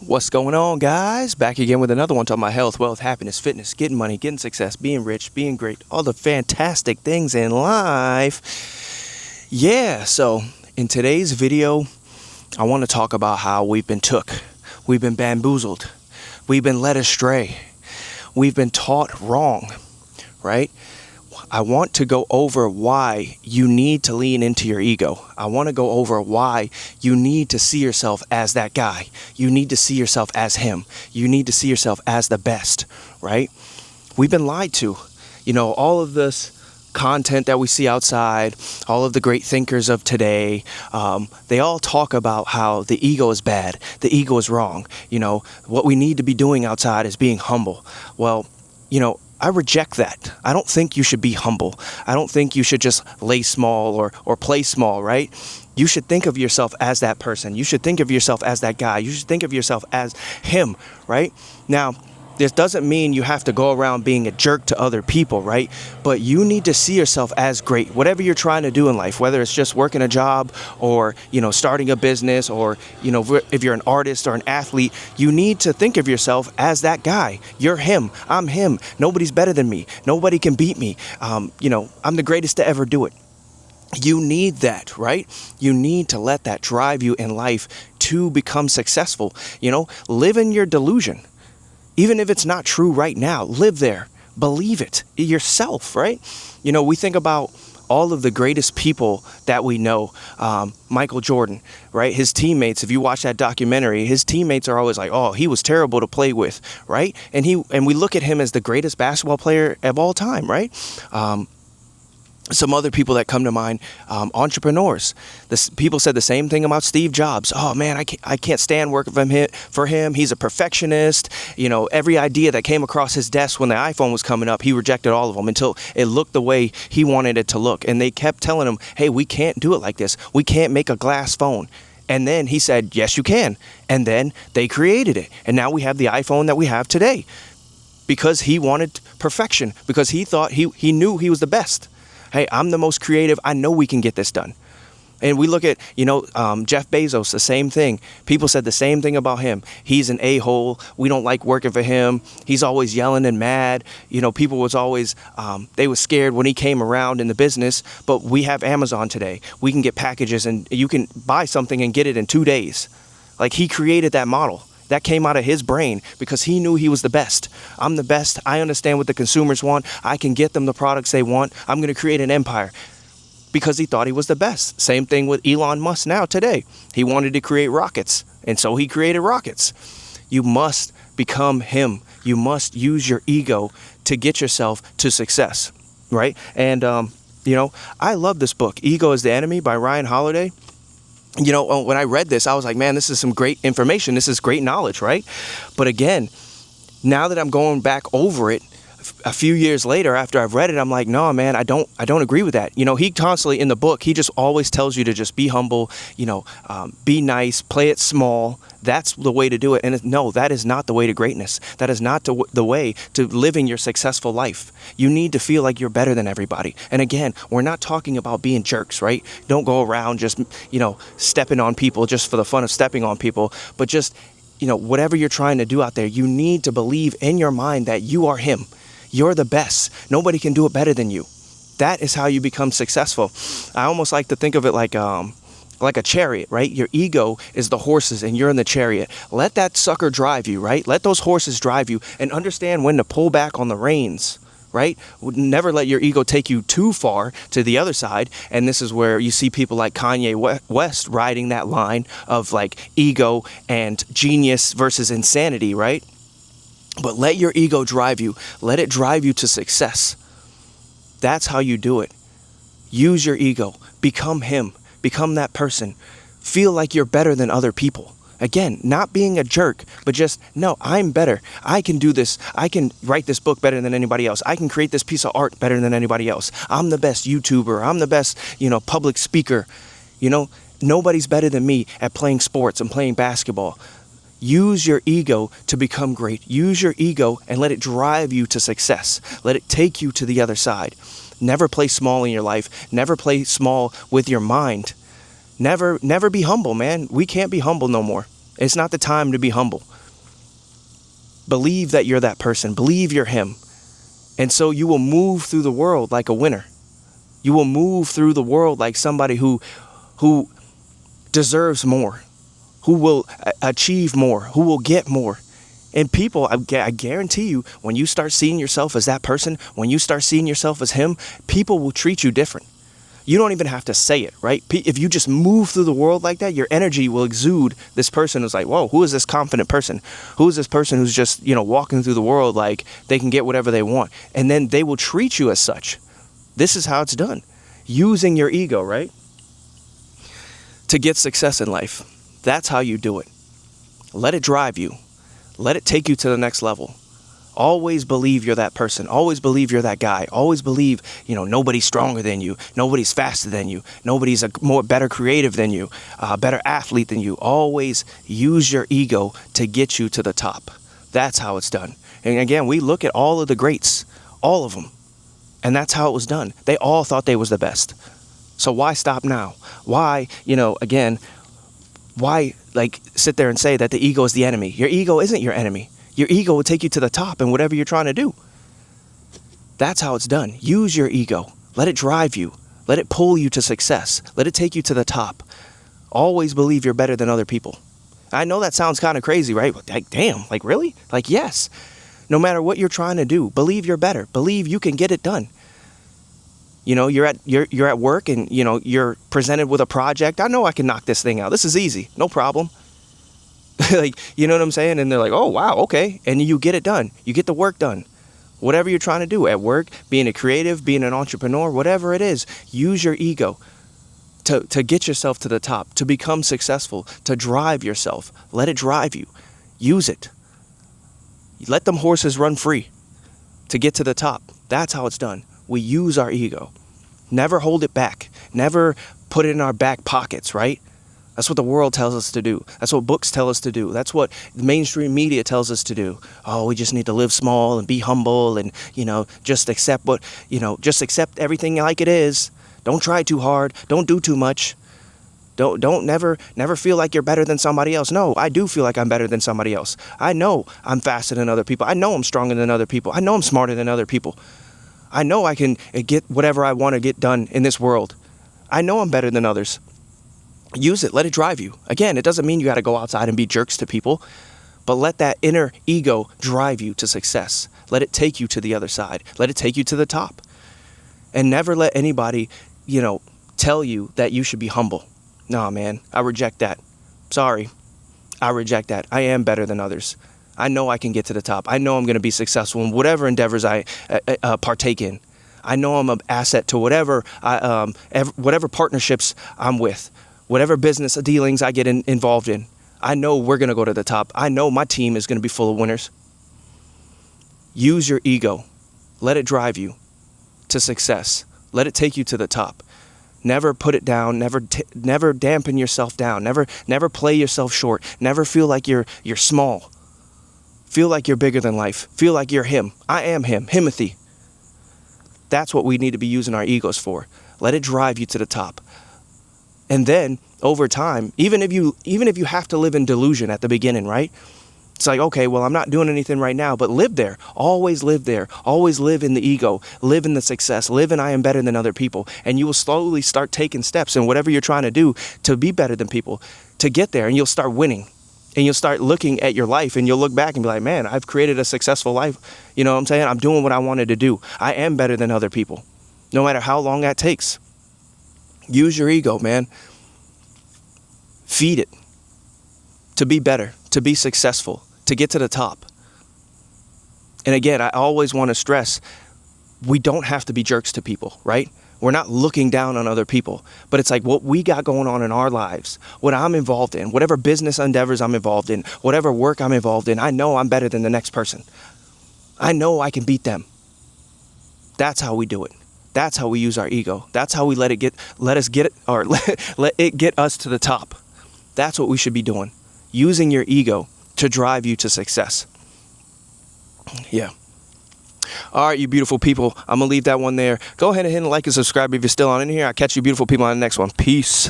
What's going on, guys? Back again with another one talking about health, wealth, happiness, fitness, getting money, getting success, being rich, being great, all the fantastic things in life. Yeah, so in today's video, I want to talk about how we've been we've been bamboozled, we've been led astray, we've been taught wrong, right? I want to go over why you need to lean into your ego. I want to go over why you need to see yourself as that guy. You need to see yourself as him. You need to see yourself as the best, right? We've been lied to. You know, all of this content that we see outside, all of the great thinkers of today, they all talk about how the ego is bad. The ego is wrong. You know, what we need to be doing outside is being humble. Well, you know, I reject that. I don't think you should be humble. I don't think you should just lay small or play small, right? You should think of yourself as that person. You should think of yourself as that guy. You should think of yourself as him, right? Now, this doesn't mean you have to go around being a jerk to other people, right? But you need to see yourself as great. Whatever you're trying to do in life, whether it's just working a job or, you know, starting a business or, you know, if you're an artist or an athlete, you need to think of yourself as that guy. You're him. I'm him. Nobody's better than me. Nobody can beat me. You know, I'm the greatest to ever do it. You need that, right? You need to let that drive you in life to become successful. You know, live in your delusion. Even if it's not true right now, live there. Believe it yourself, right? You know, we think about all of the greatest people that we know. Michael Jordan, right? His teammates, if you watch that documentary, his teammates are always like, oh, he was terrible to play with, right? And we look at him as the greatest basketball player of all time, right? Some other people that come to mind, entrepreneurs. People said the same thing about Steve Jobs. Oh man, I can't stand working for him. He's a perfectionist. You know, every idea that came across his desk when the iPhone was coming up, he rejected all of them until it looked the way he wanted it to look. And they kept telling him, hey, we can't do it like this. We can't make a glass phone. And then he said, yes, you can. And then they created it. And now we have the iPhone that we have today because he wanted perfection, because he thought he knew he was the best. Hey, I'm the most creative. I know we can get this done. And we look at, you know, Jeff Bezos, the same thing. People said the same thing about him. He's an a-hole. We don't like working for him. He's always yelling and mad. You know, people was always, they were scared when he came around in the business. But we have Amazon today. We can get packages and you can buy something and get it in 2 days. Like he created that model. That came out of his brain because he knew he was the best. I'm the best. I understand what the consumers want. I can get them the products they want. I'm going to create an empire because he thought he was the best. Same thing with Elon Musk now today. He wanted to create rockets, and so he created rockets. You must become him. You must use your ego to get yourself to success, right? And, you know, I love this book, Ego is the Enemy by Ryan Holiday. You know, when I read this, I was like, man, this is some great information. This is great knowledge, right? But again, now that I'm going back over it a few years later after I've read it, I'm like, no, man, I don't agree with that. You know, he constantly in the book, he just always tells you to just be humble, you know, be nice, play it small. That's the way to do it. And no, that is not the way to greatness. That is not the way to living your successful life. You need to feel like you're better than everybody. And again, we're not talking about being jerks, right? Don't go around just, you know, stepping on people just for the fun of stepping on people, but just, you know, whatever you're trying to do out there, you need to believe in your mind that you are him. You're the best. Nobody can do it better than you. That is how you become successful. I almost like to think of it like a chariot, right? Your ego is the horses and you're in the chariot. Let that sucker drive you, right? Let those horses drive you and understand when to pull back on the reins, right? Never let your ego take you too far to the other side. And this is where you see people like Kanye West riding that line of like ego and genius versus insanity, right? But let your ego drive you. Let it drive you to success. That's how you do it. Use your ego. Become him. Become that person. Feel like you're better than other people. Again, not being a jerk, but just, no, I'm better. I can do this. I can write this book better than anybody else. I can create this piece of art better than anybody else. I'm the best YouTuber. I'm the best, you know, public speaker. You know, nobody's better than me at playing sports and playing basketball. Use your ego to become great. Use your ego and let it drive you to success. Let it take you to the other side. Never play small in your life. Never play small with your mind. Never be humble, man. We can't be humble no more. It's not the time to be humble. Believe that you're that person. Believe you're him. And so you will move through the world like a winner. You will move through the world like somebody who deserves more, who will achieve more, who will get more. And people, I guarantee you, when you start seeing yourself as that person, when you start seeing yourself as him, people will treat you different. You don't even have to say it, right? If you just move through the world like that, your energy will exude this person who's like, whoa, who is this confident person? Who is this person who's just, walking through the world like they can get whatever they want? And then they will treat you as such. This is how it's done. Using your ego, right? To get success in life. That's how you do it. Let it drive you. Let it take you to the next level. Always believe you're that person. Always believe you're that guy. Always believe, nobody's stronger than you. Nobody's faster than you. Nobody's better creative than you. Better athlete than you. Always use your ego to get you to the top. That's how it's done. And again, we look at all of the greats, all of them. And that's how it was done. They all thought they was the best. So why stop now? Why, why sit there and say that the ego is the enemy? Your ego isn't your enemy. Your ego will take you to the top in whatever you're trying to do. That's how it's done. Use your ego. Let it drive you. Let it pull you to success. Let it take you to the top. Always believe you're better than other people. I know that sounds kind of crazy, right? Damn, really? Yes. No matter what you're trying to do, believe you're better. Believe you can get it done. You're at work and, you're presented with a project. I know I can knock this thing out. This is easy. No problem. You know what I'm saying? And they're like, oh, wow, okay. And you get it done. You get the work done. Whatever you're trying to do at work, being a creative, being an entrepreneur, whatever it is, use your ego to get yourself to the top, to become successful, to drive yourself. Let it drive you. Use it. Let them horses run free to get to the top. That's how it's done. We use our ego. Never hold it back. Never put it in our back pockets, right? That's what the world tells us to do. That's what books tell us to do. That's what the mainstream media tells us to do. Oh, we just need to live small and be humble and, just accept just accept everything like it is. Don't try too hard. Don't do too much. Don't never feel like you're better than somebody else. No, I do feel like I'm better than somebody else. I know I'm faster than other people. I know I'm stronger than other people. I know I'm smarter than other people. I know I can get whatever I want to get done in this world. I know I'm better than others. Use it. Let it drive you. Again, it doesn't mean you got to go outside and be jerks to people, but let that inner ego drive you to success. Let it take you to the other side. Let it take you to the top. And never let anybody, tell you that you should be humble. No, man, I reject that. Sorry. I reject that. I am better than others. I know I can get to the top. I know I'm going to be successful in whatever endeavors I partake in. I know I'm an asset to whatever partnerships I'm with. Whatever business dealings I get involved in, I know we're going to go to the top. I know my team is going to be full of winners. Use your ego. Let it drive you to success. Let it take you to the top. Never put it down. Never dampen yourself down. Never play yourself short. Never feel like you're small. Feel like you're bigger than life. Feel like you're him. I am him. Himothy. That's what we need to be using our egos for. Let it drive you to the top. And then over time, even if you have to live in delusion at the beginning, right? It's like, okay, well, I'm not doing anything right now, but live there. Always live there. Always live in the ego. Live in the success. Live in I am better than other people. And you will slowly start taking steps in whatever you're trying to do to be better than people, to get there. And you'll start winning. And you'll start looking at your life and you'll look back and be like, man, I've created a successful life. You know what I'm saying? I'm doing what I wanted to do. I am better than other people, no matter how long that takes. Use your ego, man. Feed it to be better, to be successful, to get to the top. And again, I always want to stress, we don't have to be jerks to people, right? We're not looking down on other people, but it's like what we got going on in our lives, what I'm involved in, whatever business endeavors I'm involved in, whatever work I'm involved in, I know I'm better than the next person. I know I can beat them. That's how we do it. That's how we use our ego. That's how we let it get us to the top. That's what we should be doing. Using your ego to drive you to success. Yeah. All right, you beautiful people. I'm going to leave that one there. Go ahead and hit like and subscribe if you're still on in here. I'll catch you beautiful people on the next one. Peace.